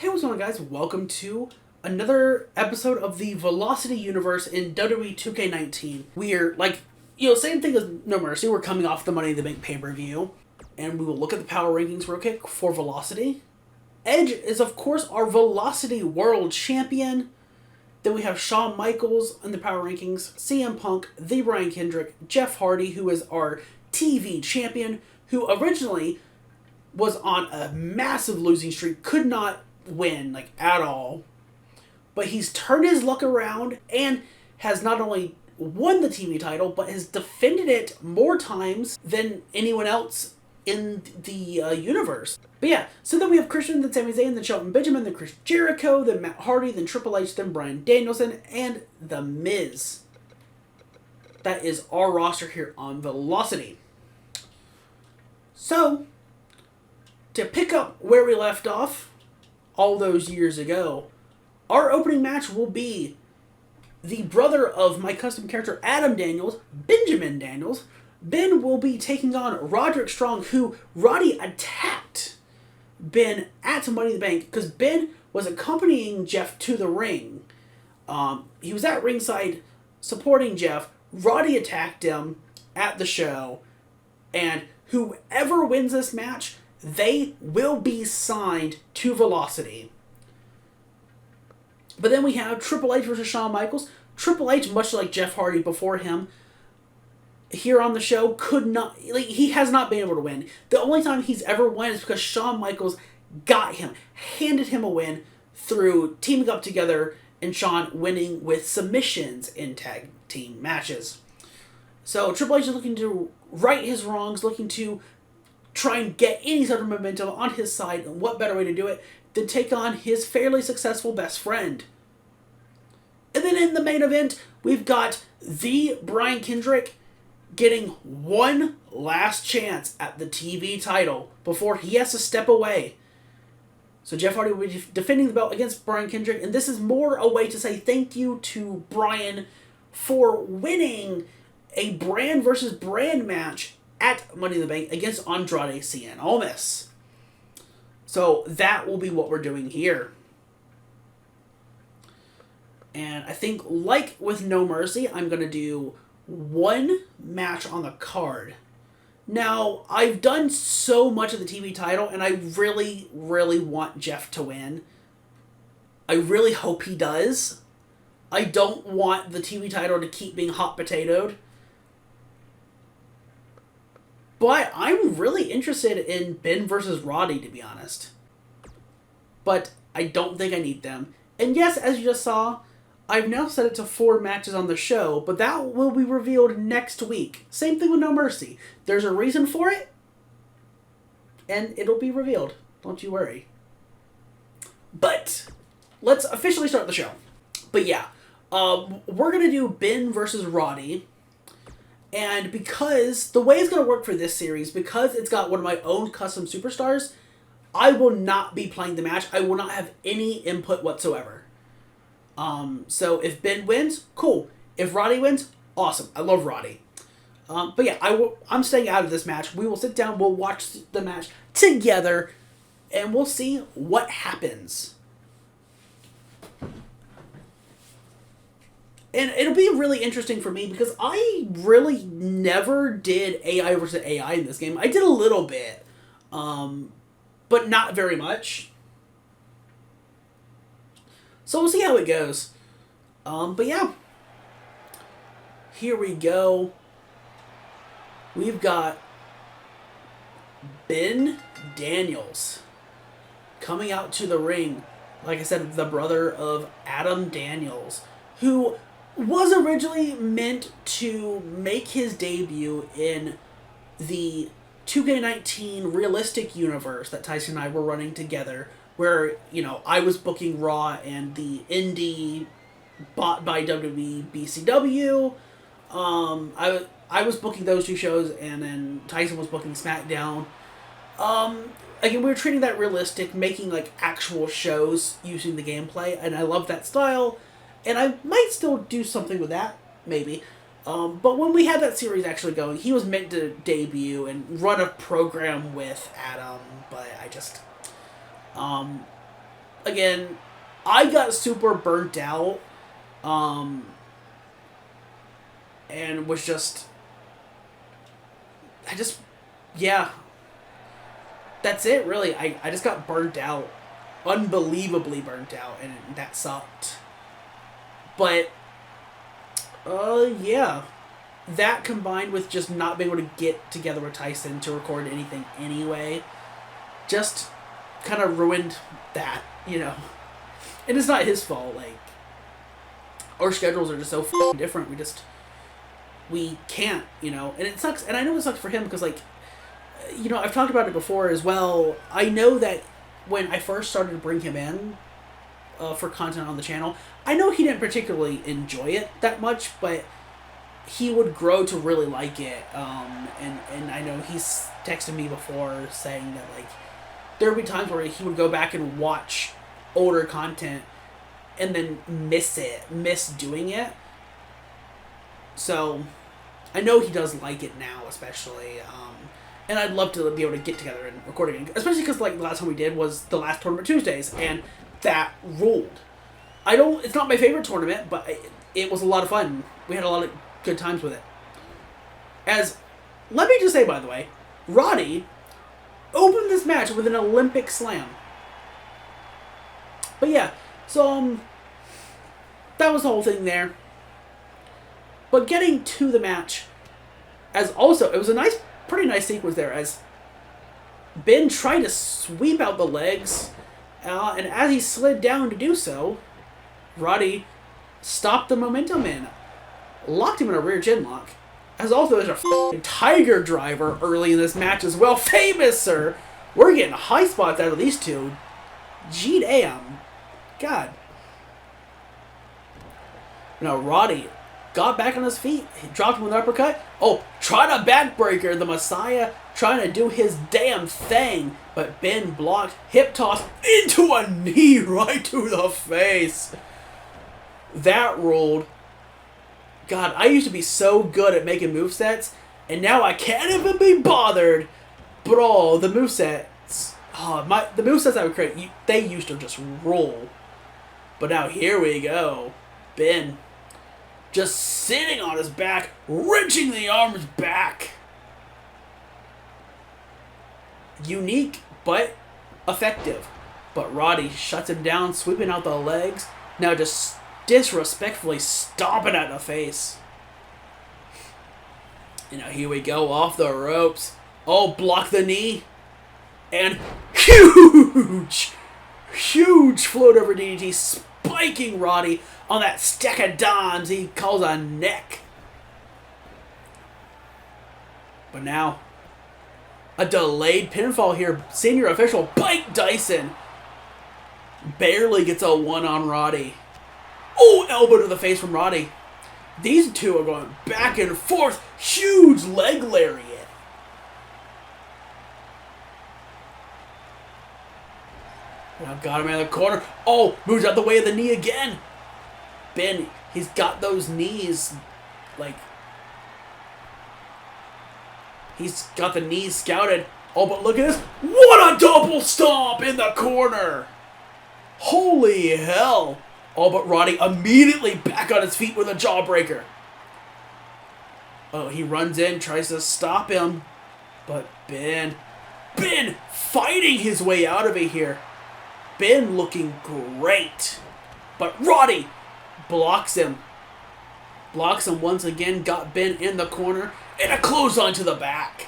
Hey, what's going on, guys? Welcome to another episode of the Velocity universe in WWE 2K19. We're same thing as No Mercy. We're coming off the Money in the Bank pay-per-view, and we will look at the power rankings real quick for Velocity. Edge is, of course, our Velocity World Champion. Then we have Shawn Michaels in the power rankings, CM Punk, The Brian Kendrick, Jeff Hardy, who is our TV champion, who originally was on a massive losing streak, could not win, at all. But he's turned his luck around and has not only won the TV title, but has defended it more times than anyone else in the universe. But yeah, so then we have Christian, then Sami Zayn, then Shelton Benjamin, then Chris Jericho, then Matt Hardy, then Triple H, then Bryan Danielson, and The Miz. That is our roster here on Velocity. So, to pick up where we left off all those years ago, our opening match will be the brother of my custom character Adam Daniels, Benjamin Daniels. Ben will be taking on Roderick Strong, who Roddy attacked Ben at Money in the Bank because Ben was accompanying Jeff to the ring. He was at ringside supporting Jeff. Roddy attacked him at the show, and whoever wins this match, they will be signed to Velocity. But then we have Triple H versus Shawn Michaels. Triple H, much like Jeff Hardy before him, here on the show, he has not been able to win. The only time he's ever won is because Shawn Michaels handed him a win through teaming up together and Shawn winning with submissions in tag team matches. So Triple H is looking to right his wrongs, looking to try and get any sort of momentum on his side, and what better way to do it than take on his fairly successful best friend. And then in the main event, we've got the Brian Kendrick getting one last chance at the TV title before he has to step away. So Jeff Hardy will be defending the belt against Brian Kendrick, and this is more a way to say thank you to Brian for winning a brand versus brand match at Money in the Bank against Andrade Cien Almas. So that will be what we're doing here. And I think, like with No Mercy, I'm going to do one match on the card. Now, I've done so much of the TV title, and I really, really want Jeff to win. I really hope he does. I don't want the TV title to keep being hot potatoed. But I'm really interested in Ben versus Roddy, to be honest. But I don't think I need them. And yes, as you just saw, I've now set it to 4 matches on the show, but that will be revealed next week. Same thing with No Mercy. There's a reason for it, and it'll be revealed. Don't you worry. But let's officially start the show. But yeah, we're going to do Ben versus Roddy. And because the way it's going to work for this series, because it's got one of my own custom superstars, I will not be playing the match. I will not have any input whatsoever. So if Ben wins, cool. If Roddy wins, awesome. I love Roddy. But yeah, I'm staying out of this match. We will sit down, we'll watch the match together, and we'll see what happens. And it'll be really interesting for me because I really never did AI versus AI in this game. I did a little bit, but not very much. So we'll see how it goes. But yeah, here we go. We've got Ben Daniels coming out to the ring. Like I said, the brother of Adam Daniels, who was originally meant to make his debut in the 2K19 realistic universe that Tyson and I were running together, where, I was booking Raw and the indie bought by WWE BCW. I was booking those 2 shows, and then Tyson was booking SmackDown. Again, we were treating that realistic, making, actual shows using the gameplay, and I love that style. And I might still do something with that, maybe. But when we had that series actually going, he was meant to debut and run a program with Adam, but I just... again, I got super burnt out, and was just, yeah, that's it, really. I just got burnt out. Unbelievably burnt out, and that sucked. But, yeah. That combined with just not being able to get together with Tyson to record anything anyway, just kind of ruined that, you know. And it's not his fault, like, our schedules are just so f***ing different, we can't, you know, and it sucks, and I know it sucks for him, because, like, you know, I've talked about it before as well. I know that when I first started to bring him in for content on the channel, I know he didn't particularly enjoy it that much, but he would grow to really like it. And I know he's texted me before saying that, like, there would be times where he would go back and watch older content and then miss doing it. So I know he does like it now, especially. And I'd love to be able to get together and record it, especially because, like, the last time we did was the last Tournament Tuesdays, and that ruled. It's not my favorite tournament, but it was a lot of fun. We had a lot of good times with it. Let me just say, by the way, Roddy opened this match with an Olympic slam. But yeah, so, that was the whole thing there. But getting to the match, it was a pretty nice sequence there, as Ben tried to sweep out the legs, and as he slid down to do so, Roddy stopped the momentum in, locked him in a rear chin lock. There's a f***ing tiger driver early in this match as well. Famous, sir! We're getting high spots out of these two. Gee damn. God. Now, Roddy got back on his feet. He dropped him with an uppercut. Oh, trying to backbreaker. The Messiah trying to do his damn thing. But Ben blocked. Hip toss into a knee right to the face. That ruled. God, I used to be so good at making movesets, and now I can't even be bothered. Bro, the movesets. The movesets I would create, they used to just roll. But now here we go. Ben just sitting on his back, wrenching the arms back. Unique, but effective. But Roddy shuts him down, sweeping out the legs. Now just disrespectfully stomping at the face. And now here we go, off the ropes. Oh, block the knee. And huge float over DDT, spiking Roddy on that stack of dimes he calls a neck. But now, a delayed pinfall here. Senior official Mike Dyson barely gets a one on Roddy. Oh, elbow to the face from Roddy. These two are going back and forth. Huge leg lariat. Now got him in the corner. Oh, moves out the way of the knee again. Ben, he's got those knees, like, he's got the knees scouted. Oh, but look at this. What a double stomp in the corner. Holy hell. Oh, but Roddy immediately back on his feet with a jawbreaker. Oh, he runs in, tries to stop him. But Ben fighting his way out of it here. Ben looking great. But Roddy blocks him. Blocks him once again. Got Ben in the corner. And a clothesline to the back.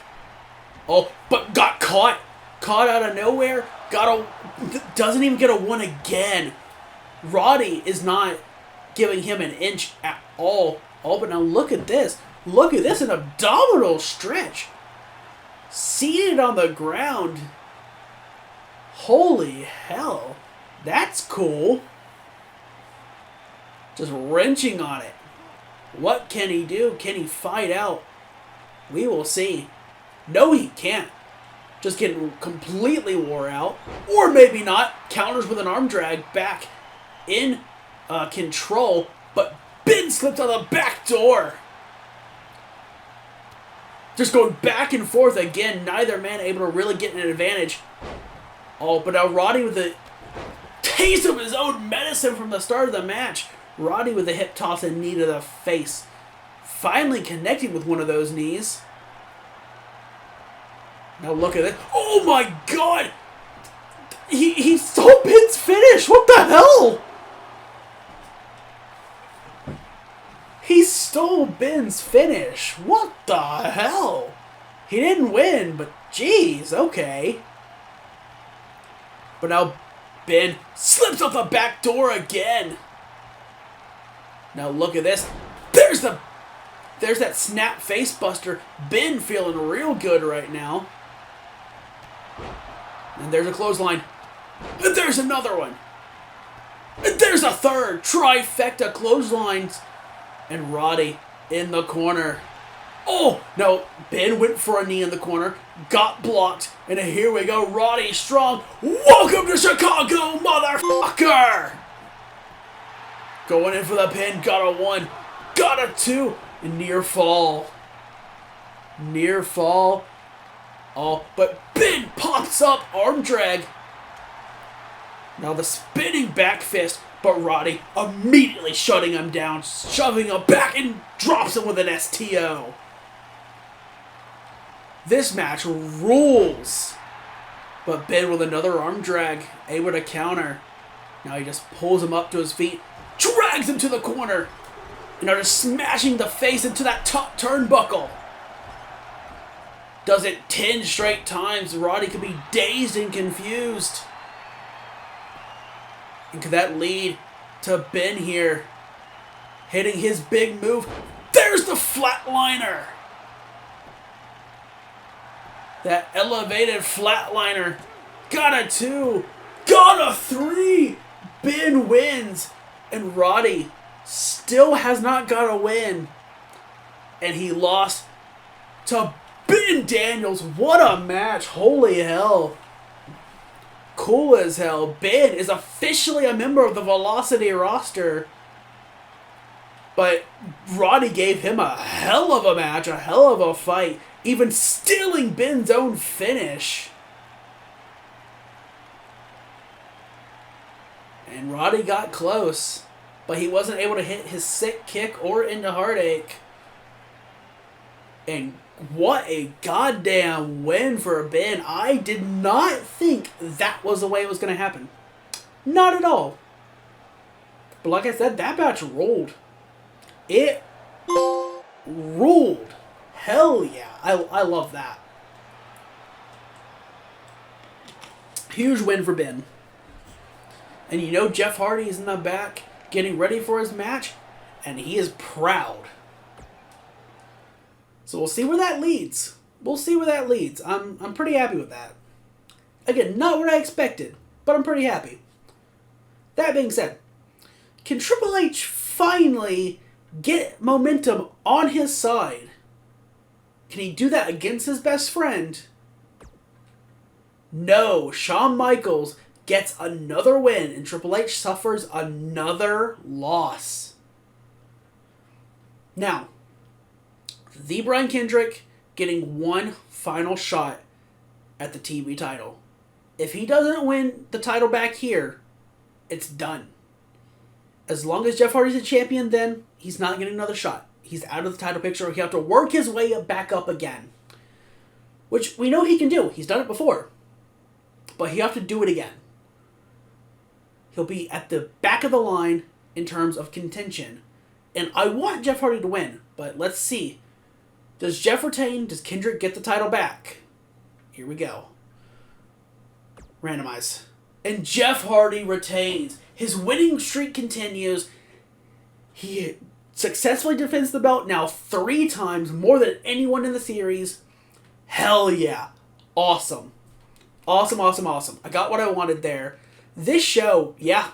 Oh, but got caught. Caught out of nowhere. Doesn't even get a one again. Roddy is not giving him an inch at all. Oh, but now look at this. Look at this, an abdominal stretch. Seated on the ground. Holy hell. That's cool. Just wrenching on it. What can he do? Can he fight out? We will see. No, he can't. Just getting completely wore out. Or maybe not. Counters with an arm drag back in control. But Ben slipped on the back door. Just going back and forth again. Neither man able to really get an advantage. Oh, but now Roddy with the taste of his own medicine from the start of the match. Roddy with a hip toss and knee to the face. Finally connecting with one of those knees. Now look at it. Oh my god! He stole Ben's finish! What the hell? He stole Ben's finish. What the hell? He didn't win, but jeez, okay. But now Ben slips out the back door again. Now look at this. There's that snap face buster. Ben feeling real good right now. And there's a clothesline. And there's another one. And there's a third. Trifecta clotheslines. And Roddy in the corner. Oh, no. Ben went for a knee in the corner. Got blocked. And here we go. Roddy Strong. Welcome to Chicago, motherfucker. Going in for the pin. Got a 1. Got a 2. And near fall. Near fall. Oh, but Ben pops up. Arm drag. Now the spinning back fist. But Roddy immediately shutting him down. Shoving him back and drops him with an STO. This match rules. But Ben with another arm drag. Able to counter. Now he just pulls him up to his feet. Drags him to the corner. And are just smashing the face into that top turnbuckle. Does it 10 straight times. Roddy could be dazed and confused. And could that lead to Ben here hitting his big move? There's the flatliner. That elevated flatliner. Got a 2. Got a 3. Ben wins. And Roddy still has not got a win. And he lost to Ben Daniels. What a match. Holy hell. Cool as hell. Ben is officially a member of the Velocity roster. But Roddy gave him a hell of a match. A hell of a fight. Even stealing Ben's own finish. And Roddy got close. But he wasn't able to hit his sick kick or into Heartache. And what a goddamn win for Ben. I did not think that was the way it was going to happen. Not at all. But like I said, that match rolled. It ruled. Hell yeah. I love that. Huge win for Ben. And you know Jeff Hardy is in the back getting ready for his match. And he is proud. So we'll see where that leads. We'll see where that leads. I'm pretty happy with that. Again, not what I expected, but I'm pretty happy. That being said, can Triple H finally get momentum on his side? Can he do that against his best friend? No. Shawn Michaels gets another win, and Triple H suffers another loss. Now, the Brian Kendrick getting one final shot at the TV title. If he doesn't win the title back here, it's done. As long as Jeff Hardy's a champion, then he's not getting another shot. He's out of the title picture. He'll have to work his way back up again. Which we know he can do. He's done it before. But he'll have to do it again. He'll be at the back of the line in terms of contention. And I want Jeff Hardy to win. But let's see. Does Jeff retain? Does Kendrick get the title back? Here we go. Randomize. And Jeff Hardy retains. His winning streak continues. He successfully defends the belt now 3 times, more than anyone in the series. Hell yeah. Awesome. Awesome, awesome, awesome. I got what I wanted there. This show, yeah,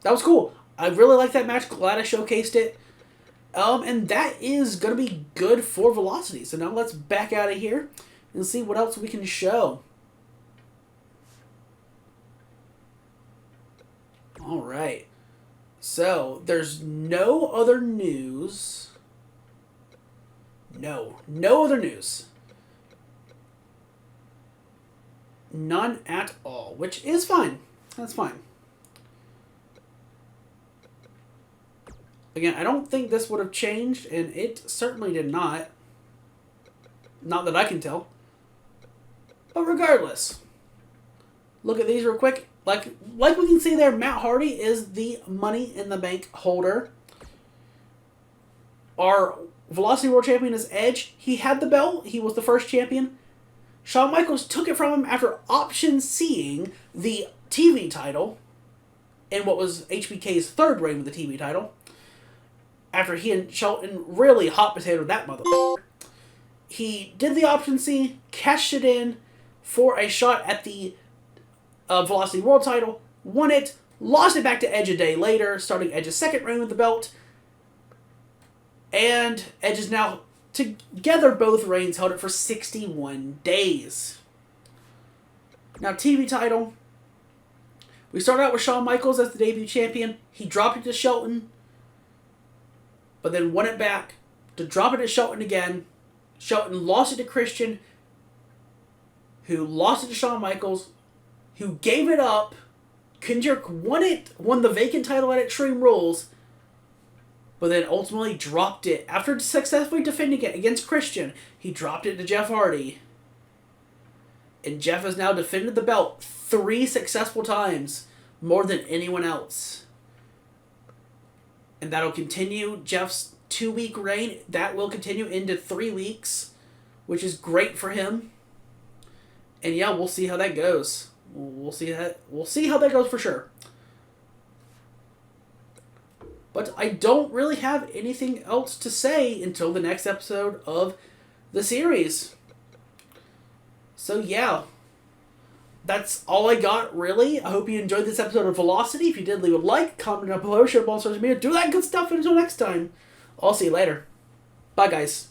that was cool. I really liked that match. Glad I showcased it. And that is going to be good for Velocity. So now let's back out of here and see what else we can show. Alright. So, there's no other news. No other news. None at all, which is fine. That's fine. Again, I don't think this would have changed, and it certainly did not. Not that I can tell. But regardless, look at these real quick. Like we can see there, Matt Hardy is the Money in the Bank holder. Our Velocity World Champion is Edge. He had the belt. He was the first champion. Shawn Michaels took it from him after option C'ing the TV title in what was HBK's third reign with the TV title. After he and Shelton really hot potatoed that motherfucker. He did the option C, cashed it in for a shot at the Velocity World title, won it, lost it back to Edge a day later, starting Edge's second reign with the belt. And Edge is now, together both reigns, held it for 61 days. Now, TV title. We started out with Shawn Michaels as the debut champion. He dropped it to Shelton, but then won it back to drop it to Shelton again. Shelton lost it to Christian, who lost it to Shawn Michaels, who gave it up. Kendrick won the vacant title at Extreme Rules, but then ultimately dropped it. After successfully defending it against Christian, he dropped it to Jeff Hardy. And Jeff has now defended the belt 3 successful times, more than anyone else. And that'll continue Jeff's 2-week reign. That will continue into 3 weeks, which is great for him. And yeah, we'll see how that goes. We'll see how that goes for sure. But I don't really have anything else to say until the next episode of the series. So yeah, that's all I got, really. I hope you enjoyed this episode of Velocity. If you did, leave a like, comment down below, share it on social media, do that good stuff. And until next time, I'll see you later. Bye, guys.